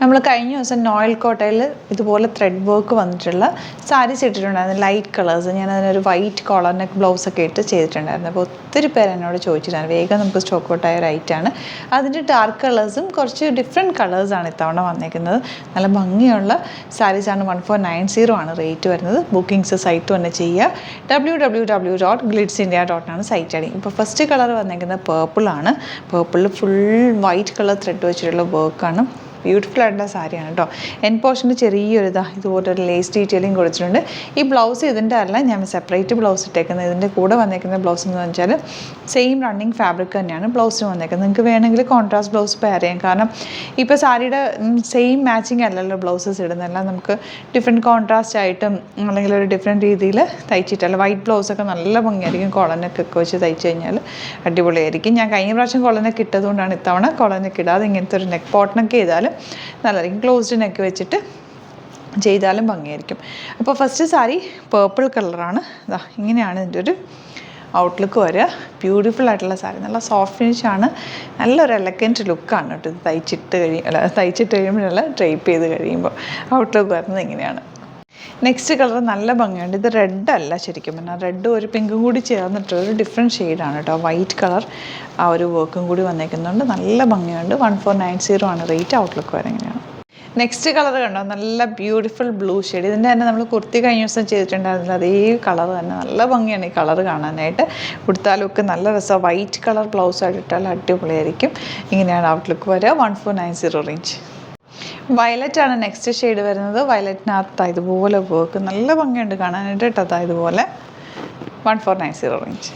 നമ്മൾ കഴിഞ്ഞ ദിവസം നോയൽ കോട്ടയിൽ ഇതുപോലെ ത്രെഡ് വർക്ക് വന്നിട്ടുള്ള സാരീസ് ഇട്ടിട്ടുണ്ടായിരുന്നു, ലൈറ്റ് കളേഴ്സ്. ഞാൻ അതിനൊരു വൈറ്റ് കോളർ നെക്ക് ബ്ലൗസൊക്കെ ഇട്ട് ചെയ്തിട്ടുണ്ടായിരുന്നു. അപ്പോൾ ഒത്തിരി പേര് എന്നോട് ചോദിച്ചിട്ടാണ്, വേഗം നമുക്ക് സ്റ്റോക്ക് ഔട്ടായ ഒരു ഐറ്റാണ്. അതിൻ്റെ ഡാർക്ക് കളേഴ്സും കുറച്ച് ഡിഫറെൻറ്റ് കളേഴ്സാണ് ഇത്തവണ വന്നിരിക്കുന്നത്. നല്ല ഭംഗിയുള്ള സാരീസാണ്. 1490 ആണ് റേറ്റ് വരുന്നത്. ബുക്കിംഗ്സ് സൈറ്റ് തന്നെ ചെയ്യുക. www.glitzindia.in ആണ് സൈറ്റ് ഐഡി. ഇപ്പോൾ ഫസ്റ്റ് കളർ വന്നിരിക്കുന്നത് പേർപ്പിളാണ്. പേർപ്പിളിൽ ഫുൾ വൈറ്റ് കളർ ത്രെഡ് വെച്ചിട്ടുള്ള വർക്കാണ്. ബ്യൂട്ടിഫുൾ ആയിട്ടുള്ള സാരിയാണ് കേട്ടോ. എൻ പോർഷൻ്റെ ചെറിയൊരു ഇതുപോലെ ഒരു ലേസ് ഡീറ്റെയിലിംഗ് കൊടുത്തിട്ടുണ്ട്. ഈ ബ്ലൗസ് ഇതിൻ്റെ അല്ല, ഞാൻ സെപ്പറേറ്റ് ബ്ലൗസ് ഇട്ടേക്കുന്നത്. ഇതിൻ്റെ കൂടെ വന്നേക്കുന്ന ബ്ലൗസ് എന്ന് വെച്ചാൽ സെയിം റണ്ണിങ് ഫാബ്രിക് തന്നെയാണ് ബ്ലൗസിന് വന്നേക്കുന്നത്. നിങ്ങൾക്ക് വേണമെങ്കിൽ കോൺട്രാസ്റ്റ് ബ്ലൗസ് പെയർ ചെയ്യാം. കാരണം ഇപ്പോൾ സാരിയുടെ സെയിം മാച്ചിങ് അല്ലല്ലോ ബ്ലൗസസ് ഇടുന്നതെല്ലാം നമുക്ക് ഡിഫറെൻറ്റ് കോൺട്രാസ്റ്റ് ആയിട്ടും അല്ലെങ്കിൽ ഒരു ഡിഫറെൻറ്റ് രീതിയിൽ തയ്ച്ചിട്ടല്ല. വൈറ്റ് ബ്ലൗസൊക്കെ നല്ല ഭംഗിയായിരിക്കും. കോളനൊക്കെ വെച്ച് തയ്ച്ച് കഴിഞ്ഞാൽ അടിപൊളിയായിരിക്കും. ഞാൻ കഴിഞ്ഞ പ്രാവശ്യം കോളനൊക്കെ ഇട്ടതുകൊണ്ടാണ് ഇത്തവണ കോളനൊക്കെ ഇടാതെ ഇങ്ങനത്തെ ഒരു നെക്ക് പോട്ടനൊക്കെ ചെയ്താൽ നല്ലതായിരിക്കും. ക്ലോസ്ഡ് നെക്ക് വെച്ചിട്ട് ചെയ്താലും ഭംഗിയായിരിക്കും. അപ്പോൾ ഫസ്റ്റ് സാരി പേർപ്പിൾ കളറാണ്. ഇങ്ങനെയാണ് ഇതിൻ്റെ ഒരു ഔട്ട്ലുക്ക് വരിക. ബ്യൂട്ടിഫുൾ ആയിട്ടുള്ള സാരി, നല്ല സോഫ്റ്റ് ഫിനിഷാണ്. നല്ലൊരു എലഗൻറ്റ് ലുക്കാണ് കേട്ടോ ഇത് തയ്ച്ചിട്ട് കഴിയുമ്പോഴല്ല ഡ്രൈപ്പ് ചെയ്ത് കഴിയുമ്പോൾ ഔട്ട്ലുക്ക് വരുന്നത് ഇങ്ങനെയാണ്. നെക്സ്റ്റ് കളർ നല്ല ഭംഗിയുണ്ട്. ഇത് റെഡ് അല്ല, ശരിക്കും പറഞ്ഞാൽ റെഡും ഒരു പിങ്കും കൂടി ചേർന്നിട്ടൊരു ഡിഫറെൻറ്റ് ഷെയ്ഡാണ് കേട്ടോ. വൈറ്റ് കളർ ആ ഒരു വർക്കും കൂടി വന്നേക്കുന്നുണ്ട്. നല്ല ഭംഗിയുണ്ട്. 1490 ആണ് റേറ്റ്. ഔട്ട്ലുക്ക് വരെ ഇങ്ങനെയാണ്. നെക്സ്റ്റ് കളർ കണ്ടോ, നല്ല ബ്യൂട്ടിഫുൾ ബ്ലൂ ഷെയ്ഡ്. ഇതിൻ്റെ തന്നെ നമ്മൾ കുർത്തി കഴിഞ്ഞ ദിവസം ചെയ്തിട്ടുണ്ടായിരുന്നില്ല, അതേ കളർ തന്നെ. നല്ല ഭംഗിയാണ് ഈ കളർ കാണാനായിട്ട്. ഉടുത്താലൊക്കെ നല്ല രസമാണ്. വൈറ്റ് കളർ ബ്ലൗസായിട്ട് ഇട്ടാൽ അടിപൊളിയായിരിക്കും. ഇങ്ങനെയാണ് ഔട്ട്ലുക്ക് വരിക. 1490 റേഞ്ച്. വയലറ്റ് ആണ് നെക്സ്റ്റ് ഷെയ്ഡ് വരുന്നത്. വയലറ്റിനകത്ത് ഇതുപോലെ വർക്ക് നല്ല ഭംഗിയുണ്ട് കാണാനായിട്ട് കേട്ടോ. ഇതുപോലെ 1490 റേഞ്ച്.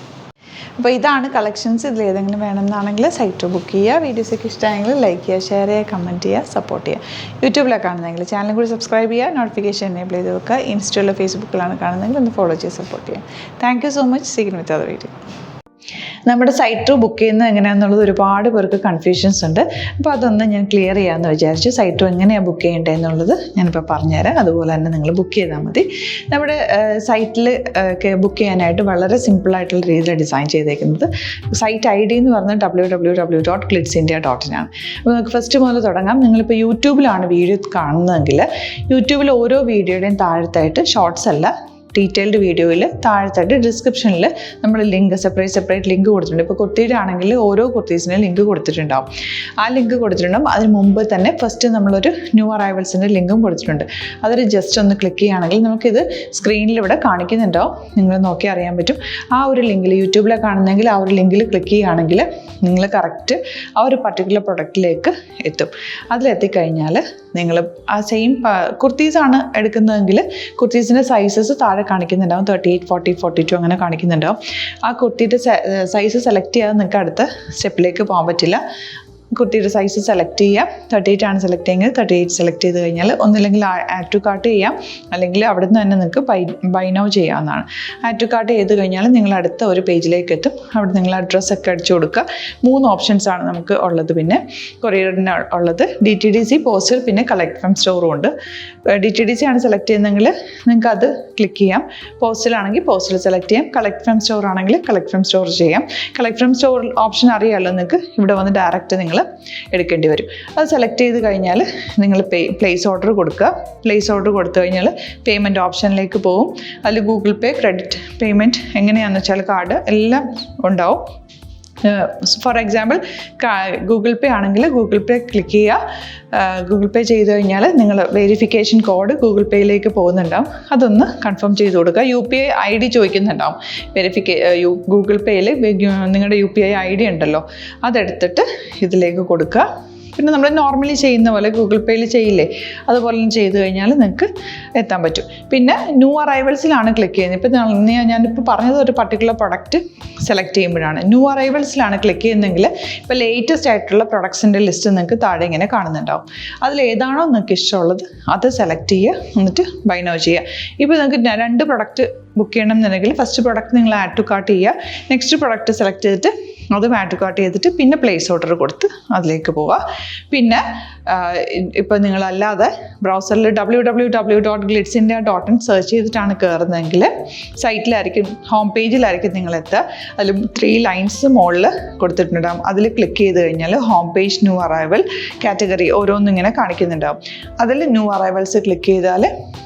അപ്പോൾ ഇതാണ് കളക്ഷൻസ്. ഇതിൽ ഏതെങ്കിലും വേണമെന്നാണെങ്കിൽ സൈറ്റ് ബുക്ക് ചെയ്യുക. വീഡിയോസൊക്കെ ഇഷ്ടമായെങ്കിൽ ലൈക്ക് ചെയ്യുക, ഷെയർ ചെയ്യുക, കമൻറ്റ് ചെയ്യുക, സപ്പോർട്ട് ചെയ്യുക. യൂട്യൂബിലാണ് കാണുന്നതെങ്കിൽ ചാനലും കൂടി സബ്സ്ക്രൈബ് ചെയ്യുക, നോട്ടിഫിക്കേഷൻ എനേബിൾ ചെയ്ത് വെക്കുക. ഇൻസ്റ്റയിലോ ഫേസ്ബുക്കിലാണ് കാണുന്നതെങ്കിൽ ഒന്ന് ഫോളോ ചെയ്ത് സപ്പോർട്ട് ചെയ്യുക. Thank you so much. Seen with other video. നമ്മുടെ സൈറ്റ് ത്രൂ ബുക്ക് ചെയ്യുന്നത് എങ്ങനെയാണെന്നുള്ളത് ഒരുപാട് പേർക്ക് കൺഫ്യൂഷൻസ് ഉണ്ട്. അപ്പോൾ അതൊന്ന് ഞാൻ ക്ലിയർ ചെയ്യാമെന്ന് വിചാരിച്ചു. സൈറ്റ് ത്രൂ എങ്ങനെയാണ് ബുക്ക് ചെയ്യേണ്ടത് എന്നുള്ളത് ഞാനിപ്പോൾ പറഞ്ഞുതരാം. അതുപോലെ തന്നെ നിങ്ങൾ ബുക്ക് ചെയ്താൽ മതി. നമ്മുടെ സൈറ്റിൽ ബുക്ക് ചെയ്യാനായിട്ട് വളരെ സിമ്പിളായിട്ടുള്ള രീതിയിൽ ഡിസൈൻ ചെയ്തേക്കുന്നത്. സൈറ്റ് ഐ ഡി എന്ന് പറഞ്ഞാൽ www.glitzindia.in ആണ്. അപ്പോൾ നമുക്ക് ഫസ്റ്റ് മുതൽ തുടങ്ങാം. നിങ്ങളിപ്പോൾ യൂട്യൂബിലാണ് വീഡിയോ കാണുന്നതെങ്കിൽ യൂട്യൂബിൽ ഓരോ വീഡിയോയുടെയും താഴത്തായിട്ട് ഷോർട്സ് അല്ല, ഡീറ്റെയിൽഡ് വീഡിയോയിൽ താഴത്തായിട്ട് ഡിസ്ക്രിപ്ഷനിൽ നമ്മൾ ലിങ്ക് സെപ്പറേറ്റ് ലിങ്ക് കൊടുത്തിട്ടുണ്ട്. ഇപ്പോൾ കുർത്തിയുടെ ആണെങ്കിൽ ഓരോ കുർത്തീസിനും ലിങ്ക് കൊടുത്തിട്ടുണ്ടാവും. ആ ലിങ്ക് കൊടുത്തിട്ടുണ്ടാവും. അതിന് മുമ്പ് തന്നെ ഫസ്റ്റ് നമ്മളൊരു ന്യൂ അറൈവൽസിൻ്റെ ലിങ്കും കൊടുത്തിട്ടുണ്ട്. അതൊരു ജസ്റ്റ് ഒന്ന് ക്ലിക്ക് ചെയ്യുകയാണെങ്കിൽ നമുക്കിത് സ്ക്രീനിൽ ഇവിടെ കാണിക്കുന്നുണ്ടാവും. നിങ്ങൾ നോക്കി അറിയാൻ പറ്റും. ആ ഒരു ലിങ്കിൽ യൂട്യൂബിലാണ് കാണുന്നതെങ്കിൽ ആ ഒരു ലിങ്കിൽ ക്ലിക്ക് ചെയ്യുകയാണെങ്കിൽ നിങ്ങൾ കറക്റ്റ് ആ ഒരു പർട്ടിക്കുലർ പ്രൊഡക്റ്റിലേക്ക് എത്തും. അതിലെത്തിക്കഴിഞ്ഞാൽ നിങ്ങൾ ആ സെയിം കുർത്തീസാണ് എടുക്കുന്നതെങ്കിൽ കുർത്തീസിൻ്റെ സൈസസ് താഴെ കാണിക്കുന്നുണ്ടാവും. 38, 40, 42 അങ്ങനെ കാണിക്കുന്നുണ്ടാവും. ആ കുർത്തിയുടെ സൈസ് സെലക്ട് ചെയ്യാതെ നിങ്ങൾക്ക് അടുത്ത സ്റ്റെപ്പിലേക്ക് പോകാൻ പറ്റില്ല. കുർത്തിയുടെ സൈസ് സെലക്ട് ചെയ്യാം. 38 ആണ് സെലക്ട് ചെയ്യുന്നത്. 38 സെലക്ട് ചെയ്ത് കഴിഞ്ഞാൽ ഒന്നില്ലെങ്കിൽ ആഡ് ടു കാർട്ട് ചെയ്യാം, അല്ലെങ്കിൽ അവിടെ നിന്ന് തന്നെ നിങ്ങൾക്ക് ബൈ നൗ ചെയ്യാവുന്നതാണ്. ആഡ് ടു കാർട്ട് ചെയ്ത് കഴിഞ്ഞാൽ നിങ്ങൾ അടുത്ത ഒരു പേജിലേക്ക് എത്തും. അവിടെ നിങ്ങൾ അഡ്രസ്സൊക്കെ അടിച്ചു കൊടുക്കുക. 3 ഓപ്ഷൻസാണ് നമുക്ക് ഉള്ളത്. പിന്നെ കൊറിയറിന് ഉള്ളത് DTDC, പോസ്റ്റൽ, പിന്നെ കളക്ട് ഫ്രം സ്റ്റോറും ഉണ്ട്. DTDC ആണ് സെലക്ട് ചെയ്യുന്നതെങ്കിൽ നിങ്ങൾക്ക് അത് ക്ലിക്ക് ചെയ്യാം. പോസ്റ്റലാണെങ്കിൽ പോസ്റ്റൽ സെലക്ട് ചെയ്യാം. കളക്ട് ഫ്രം സ്റ്റോർ ആണെങ്കിൽ കളക്ട് ഫ്രം സ്റ്റോർ ചെയ്യാം. കളക്ട് ഫ്രം സ്റ്റോർ ഓപ്ഷൻ അറിയാമല്ലോ നിങ്ങൾക്ക്. ഇവിടെ വന്ന് ഡയറക്റ്റ് നിങ്ങൾ എടുക്കേണ്ടി വരും. അത് സെലക്ട് ചെയ്ത് കഴിഞ്ഞാൽ നിങ്ങൾ പ്ലേസ് ഓർഡർ കൊടുക്കുക. പ്ലേസ് ഓർഡർ കൊടുത്തു കഴിഞ്ഞാൽ പേയ്മെൻറ്റ് ഓപ്ഷനിലേക്ക് പോകും. അതിൽ ഗൂഗിൾ പേ, ക്രെഡിറ്റ് പേയ്മെൻറ്റ് എങ്ങനെയാണെന്ന് വെച്ചാൽ കാർഡ് എല്ലാം ഉണ്ടാവും. ഫോർ എക്സാമ്പിൾ ഗൂഗിൾ പേ ആണെങ്കിൽ ഗൂഗിൾ പേ ക്ലിക്ക് ചെയ്യുക. ഗൂഗിൾ പേ ചെയ്ത് കഴിഞ്ഞാൽ നിങ്ങൾ വെരിഫിക്കേഷൻ കോഡ് ഗൂഗിൾ പേയിലേക്ക് പോകുന്നുണ്ടാവും. അതൊന്ന് കൺഫേം ചെയ്ത് കൊടുക്കുക. UPI ID ചോദിക്കുന്നുണ്ടാവും. ഗൂഗിൾ പേയിൽ നിങ്ങളുടെ UPI ID ഉണ്ടല്ലോ, അതെടുത്തിട്ട് ഇതിലേക്ക് കൊടുക്കുക. പിന്നെ നമ്മൾ നോർമലി ചെയ്യുന്ന പോലെ ഗൂഗിൾ പേയിൽ ചെയ്യില്ലേ, അതുപോലെ ചെയ്ത് കഴിഞ്ഞാൽ നിങ്ങൾക്ക് എത്താൻ പറ്റും. പിന്നെ ന്യൂ അറൈവൽസിലാണ് ക്ലിക്ക് ചെയ്യുന്നത്. ഇപ്പോൾ ഞാനിപ്പോൾ പറഞ്ഞത് ഒരു പർട്ടിക്കുലർ പ്രൊഡക്റ്റ് സെലക്ട് ചെയ്യുമ്പോഴാണ്. ന്യൂ അറൈവൽസിലാണ് ക്ലിക്ക് ചെയ്യുന്നതെങ്കിൽ ഇപ്പോൾ ലേറ്റസ്റ്റ് ആയിട്ടുള്ള പ്രൊഡക്ട്സിൻ്റെ ലിസ്റ്റ് നിങ്ങൾക്ക് താഴെ ഇങ്ങനെ കാണുന്നുണ്ടാവും. അതിലേതാണോ നിങ്ങൾക്ക് ഇഷ്ടമുള്ളത് അത് സെലക്ട് ചെയ്യുക, എന്നിട്ട് ബൈ നൗ ചെയ്യുക. ഇപ്പോൾ നിങ്ങൾക്ക് 2 പ്രൊഡക്റ്റ് ബുക്ക് ചെയ്യണം എന്നുണ്ടെങ്കിൽ ഫസ്റ്റ് പ്രൊഡക്റ്റ് നിങ്ങൾ ആഡ് ടു കാർട്ട് ചെയ്യുക. നെക്സ്റ്റ് പ്രൊഡക്റ്റ് സെലക്ട് ചെയ്തിട്ട് അത് മാട്രിക് ആർട്ട് ചെയ്തിട്ട് പിന്നെ പ്ലേസ് ഓർഡർ കൊടുത്ത് അതിലേക്ക് പോവുക. പിന്നെ ഇപ്പം നിങ്ങളല്ലാതെ ബ്രൗസറിൽ www.glitzindia.in സെർച്ച് ചെയ്തിട്ടാണ് കയറുന്നതെങ്കിൽ സൈറ്റിലായിരിക്കും, ഹോം പേജിലായിരിക്കും നിങ്ങളെത്തുക. അതിൽ 3 ലൈൻസ് മുകളിൽ കൊടുത്തിട്ടുണ്ടാകും. അതിൽ ക്ലിക്ക് ചെയ്ത് കഴിഞ്ഞാൽ home page, new arrival, category ഓരോന്നിങ്ങനെ കാണിക്കുന്നുണ്ടാകും. അതിൽ ന്യൂ അറൈവൽസ് ക്ലിക്ക് ചെയ്താൽ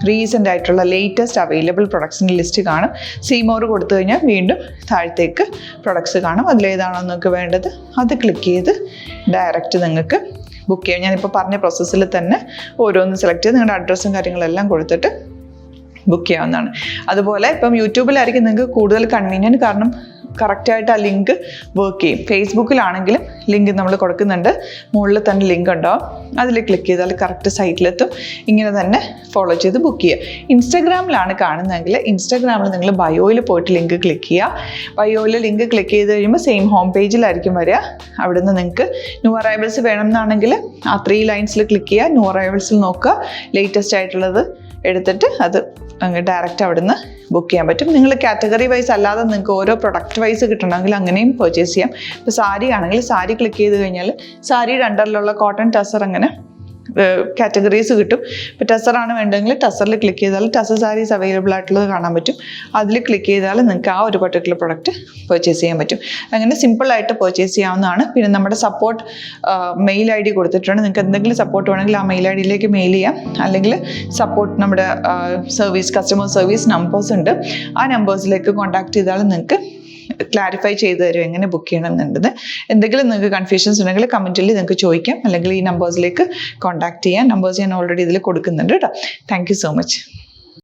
റീസെൻ്റ് ആയിട്ടുള്ള ലേറ്റസ്റ്റ് അവൈലബിൾ പ്രൊഡക്ട്സിൻ്റെ ലിസ്റ്റ് കാണും. സീമോർ കൊടുത്തു കഴിഞ്ഞാൽ വീണ്ടും താഴത്തേക്ക് പ്രൊഡക്ട്സ് കാണും. അതിലേതാണോ നിങ്ങൾക്ക് വേണ്ടത് അത് ക്ലിക്ക് ചെയ്ത് ഡയറക്റ്റ് നിങ്ങൾക്ക് ബുക്ക് ചെയ്യാം. ഞാനിപ്പോൾ പറഞ്ഞ പ്രോസസ്സിൽ തന്നെ ഓരോന്ന് സെലക്ട് ചെയ്ത് നിങ്ങളുടെ അഡ്രസ്സും കാര്യങ്ങളെല്ലാം കൊടുത്തിട്ട് ബുക്ക് ചെയ്യാവുന്നതാണ്. അതുപോലെ ഇപ്പം യൂട്യൂബിലായിരിക്കും നിങ്ങൾക്ക് കൂടുതൽ കൺവീനിയൻറ്റ്, കാരണം കറക്റ്റായിട്ട് ആ ലിങ്ക് വർക്ക് ചെയ്യും. ഫേസ്ബുക്കിലാണെങ്കിലും ലിങ്ക് നമ്മൾ കൊടുക്കുന്നുണ്ട്, മുകളിൽ തന്നെ ലിങ്ക് ഉണ്ടാവും. അതിൽ ക്ലിക്ക് ചെയ്താൽ കറക്റ്റ് സൈറ്റിലെത്തും. ഇങ്ങനെ തന്നെ ഫോളോ ചെയ്ത് ബുക്ക് ചെയ്യുക. ഇൻസ്റ്റാഗ്രാമിലാണ് കാണുന്നതെങ്കിൽ ഇൻസ്റ്റാഗ്രാമിൽ നിങ്ങൾ ബയോയിൽ പോയിട്ട് ലിങ്ക് ക്ലിക്ക് ചെയ്യുക. ബയോയിൽ ലിങ്ക് ക്ലിക്ക് ചെയ്ത് കഴിയുമ്പോൾ സെയിം ഹോം പേജിലായിരിക്കും വരിക. അവിടുന്ന് നിങ്ങൾക്ക് ന്യൂ അറൈവൽസ് വേണമെന്നാണെങ്കിൽ ആ 3 ലൈൻസിൽ ക്ലിക്ക് ചെയ്യുക. ന്യൂ അറൈവൽസിൽ നോക്കുക, ലേറ്റസ്റ്റ് ആയിട്ടുള്ളത് എടുത്തിട്ട് അത് അങ്ങ് ഡയറക്റ്റ് അവിടുന്ന് ബുക്ക് ചെയ്യാൻ പറ്റും. നിങ്ങൾ കാറ്റഗറി വൈസ് അല്ലാതെ നിങ്ങൾക്ക് ഓരോ പ്രൊഡക്റ്റ് വൈസ് കിട്ടണമെങ്കിൽ അങ്ങനെയും പർച്ചേസ് ചെയ്യാം. ഇപ്പോൾ സാരി ആണെങ്കിൽ സാരി ക്ലിക്ക് ചെയ്ത് കഴിഞ്ഞാൽ സാരിയുടെ അണ്ടറിലുള്ള കോട്ടൺ ടസർ അങ്ങനെ കാറ്റഗറീസ് കിട്ടും. ഇപ്പോൾ ടസറാണ് വേണ്ടതെങ്കിൽ ടസറിൽ ക്ലിക്ക് ചെയ്താൽ ടസർ സാരീസ് അവൈലബിൾ ആയിട്ടുള്ളത് കാണാൻ പറ്റും. അതിൽ ക്ലിക്ക് ചെയ്താൽ നിങ്ങൾക്ക് ആ ഒരു പർട്ടിക്കുലർ പ്രൊഡക്റ്റ് പർച്ചേസ് ചെയ്യാൻ പറ്റും. അങ്ങനെ സിമ്പിളായിട്ട് പർച്ചേസ് ചെയ്യാവുന്നതാണ്. പിന്നെ നമ്മുടെ സപ്പോർട്ട് മെയിൽ ID കൊടുത്തിട്ടുണ്ട്. നിങ്ങൾക്ക് എന്തെങ്കിലും സപ്പോർട്ട് വേണമെങ്കിൽ ആ മെയിൽ IDയിലേക്ക് മെയിൽ ചെയ്യാം. അല്ലെങ്കിൽ സപ്പോർട്ട് നമ്മുടെ കസ്റ്റമർ സർവീസ് നമ്പേഴ്സ് ഉണ്ട്. ആ നമ്പേഴ്സിലേക്ക് കോൺടാക്ട് ചെയ്താൽ നിങ്ങൾക്ക് ക്ലാരിഫൈ ചെയ്ത് തരും എങ്ങനെ ബുക്ക് ചെയ്യണം എന്നുള്ളത്. എന്തെങ്കിലും നിങ്ങൾക്ക് കൺഫ്യൂഷൻസ് ഉണ്ടെങ്കിൽ കമൻറ്റിൽ നിങ്ങൾക്ക് ചോദിക്കാം, അല്ലെങ്കിൽ ഈ നമ്പേഴ്സിലേക്ക് കോൺടാക്ട് ചെയ്യാം. നമ്പേഴ്സ് ഞാൻ ഓൾറെഡി ഇതിൽ കൊടുക്കുന്നുണ്ട് കേട്ടോ. Thank you so much.